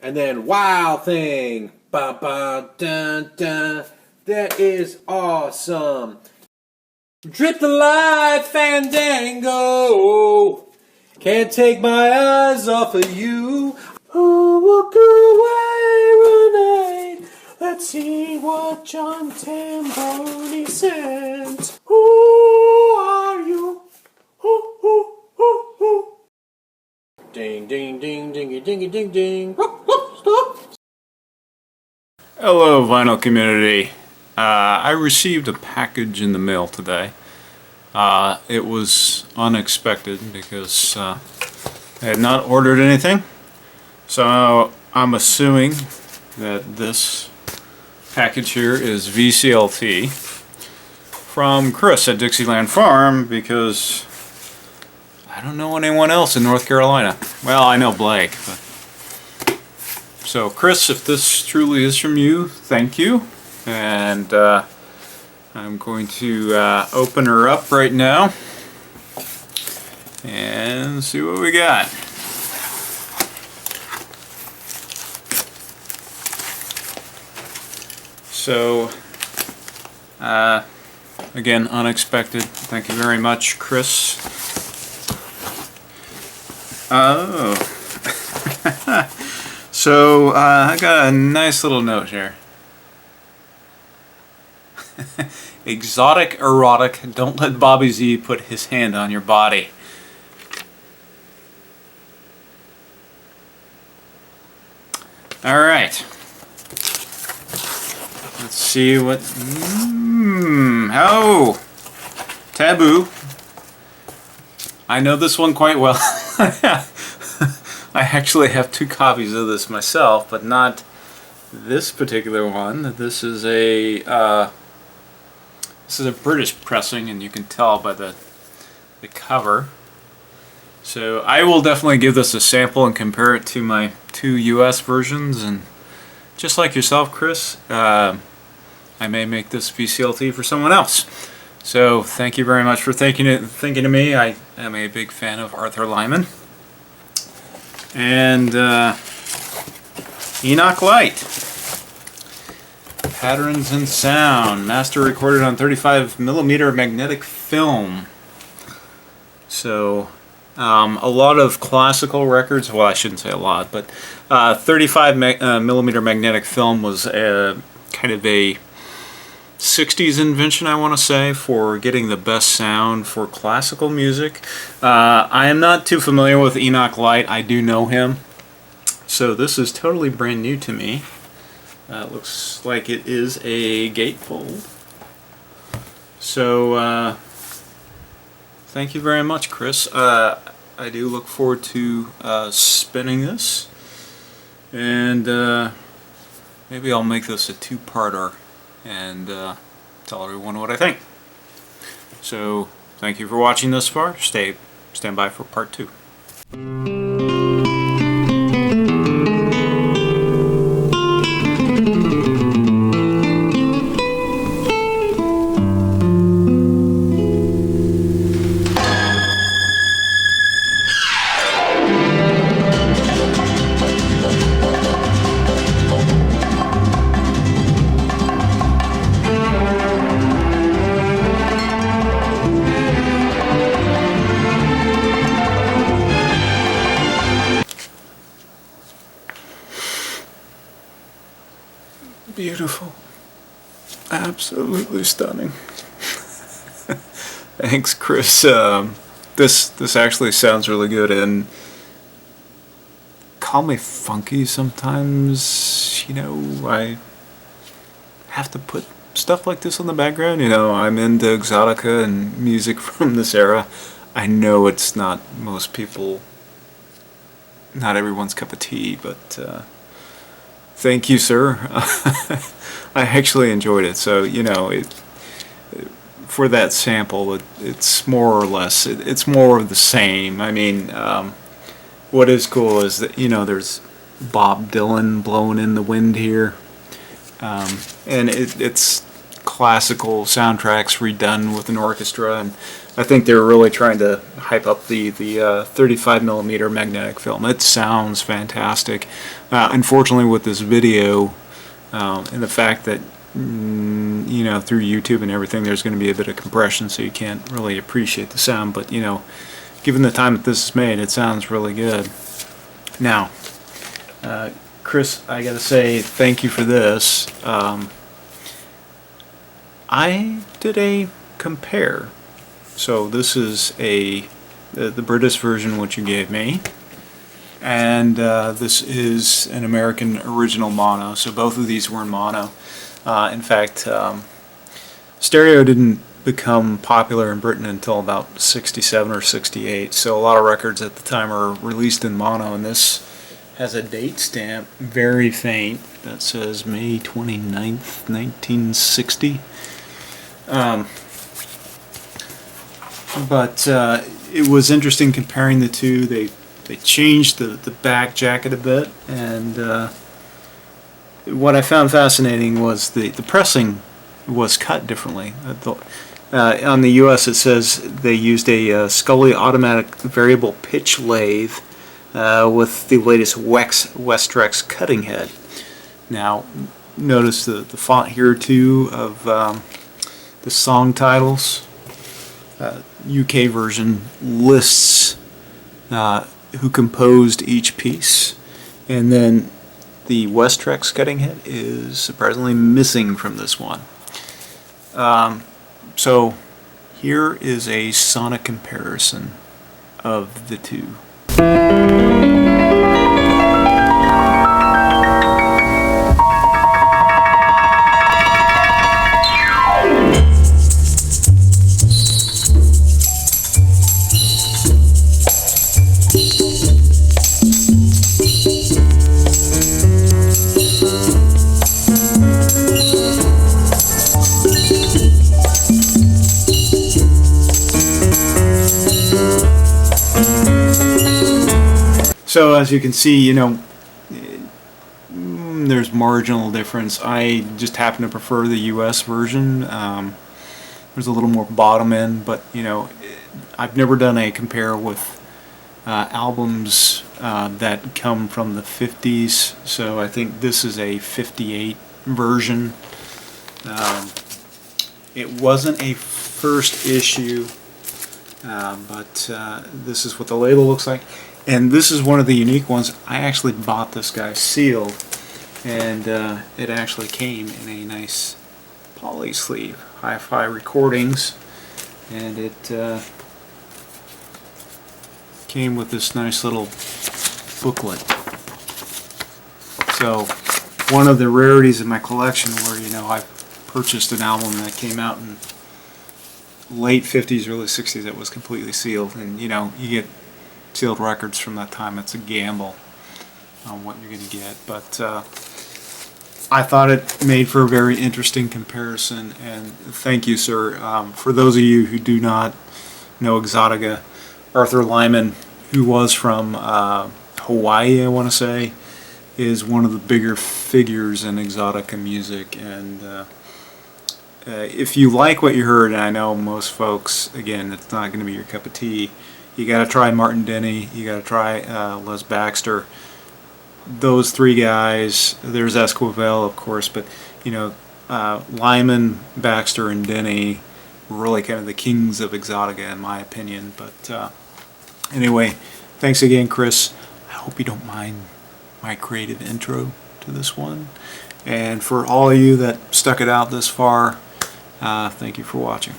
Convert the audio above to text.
And then Wild Thing. Ba ba dun dun. That is awesome. Drip the light fandango. Can't take my eyes off of you. Oh, walk away, Renee. Let's see what John Tamboni sent. Who are you? Who? Ding, ding, ding, dingy, dingy, ding, ding. Stop. Hello, vinyl community. I received a package in the mail today. It was unexpected because I had not ordered anything. So I'm assuming that this package here is VCLT from Chris at Dixieland Farm, because I don't know anyone else in North Carolina. Well, I know Blake. But... So Chris, if this truly is from you, thank you. And I'm going to open her up right now and see what we got. So, again, unexpected. Thank you very much, Chris. Oh. So, I got a nice little note here. Exotic, erotic, don't let Bobby Z put his hand on your body. Alright. Let's see what... Oh! Taboo. I know this one quite well. I actually have 2 copies of this myself, but not this particular one. This is a British pressing, and you can tell by the cover. So I will definitely give this a sample and compare it to my 2 US versions, and just like yourself, Chris, I may make this VCLT for someone else. So thank you very much for thinking of me. I am a big fan of Arthur Lyman. And Enoch Light. Patterns and Sound. Master recorded on 35mm magnetic film. So, a lot of classical records, well, I shouldn't say a lot, but 35mm magnetic film was kind of a 60s invention, I want to say, for getting the best sound for classical music. I am not too familiar with Enoch Light. I do know him. So this is totally brand new to me. Looks like it is a gatefold. So, thank you very much, Chris. I do look forward to spinning this. And maybe I'll make this a 2-parter and tell everyone what I think. So, thank you for watching this far. Stand by for part 2. Beautiful. Absolutely stunning. Thanks, Chris. This actually sounds really good, and call me funky sometimes. You know, I have to put stuff like this on the background. You know, I'm into exotica and music from this era. I know it's not most people, not everyone's cup of tea, but thank you, sir. I actually enjoyed it. So, you know, for that sample, it's more or less, it's more of the same. I mean, what is cool is that, you know, there's Bob Dylan blowing in the wind here. And it's classical soundtracks redone with an orchestra, and I think they're really trying to hype up the 35mm magnetic film. It sounds fantastic. Unfortunately, with this video and the fact that you know, through YouTube and everything, there's going to be a bit of compression, so you can't really appreciate the sound. But you know, given the time that this is made, it sounds really good. Now, Chris, I gotta say thank you for this. I did a compare. So this is the British version, which you gave me, and this is an American original mono. So both of these were in mono. In fact, stereo didn't become popular in Britain until about 67 or 68. So a lot of records at the time are released in mono, and this has a date stamp, very faint, that says May 29th, 1960. But it was interesting comparing the two. They changed the back jacket a bit, and what I found fascinating was the pressing was cut differently. On the US it says they used a Scully automatic variable pitch lathe with the latest Westrex cutting head. Now notice the font here too of the song titles. UK version lists who composed each piece, and then the Westrex cutting head is surprisingly missing from this one. So here is a sonic comparison of the two. So as you can see, you know, there's marginal difference. I just happen to prefer the US version. There's a little more bottom end, but you know, I've never done a compare with albums that come from the 50s, so I think this is a 58 version. It wasn't a first issue, but this is what the label looks like. And this is one of the unique ones. I actually bought this guy sealed, and it actually came in a nice poly sleeve, Hi-Fi Recordings, and it came with this nice little booklet. So one of the rarities in my collection where, you know, I purchased an album that came out in late 50s, early 60s that was completely sealed, and you know, you get sealed records from that time. It's a gamble on what you're going to get, but I thought it made for a very interesting comparison, and thank you, sir. For those of you who do not know Exotica, Arthur Lyman, who was from Hawaii, I want to say, is one of the bigger figures in Exotica music, and if you like what you heard, and I know most folks, again, it's not going to be your cup of tea, you got to try Martin Denny, you got to try Les Baxter. Those three guys, there's Esquivel, of course, but you know, Lyman, Baxter, and Denny were really kind of the kings of Exotica in my opinion. But anyway, thanks again, Chris. I hope you don't mind my creative intro to this one. And for all of you that stuck it out this far, thank you for watching.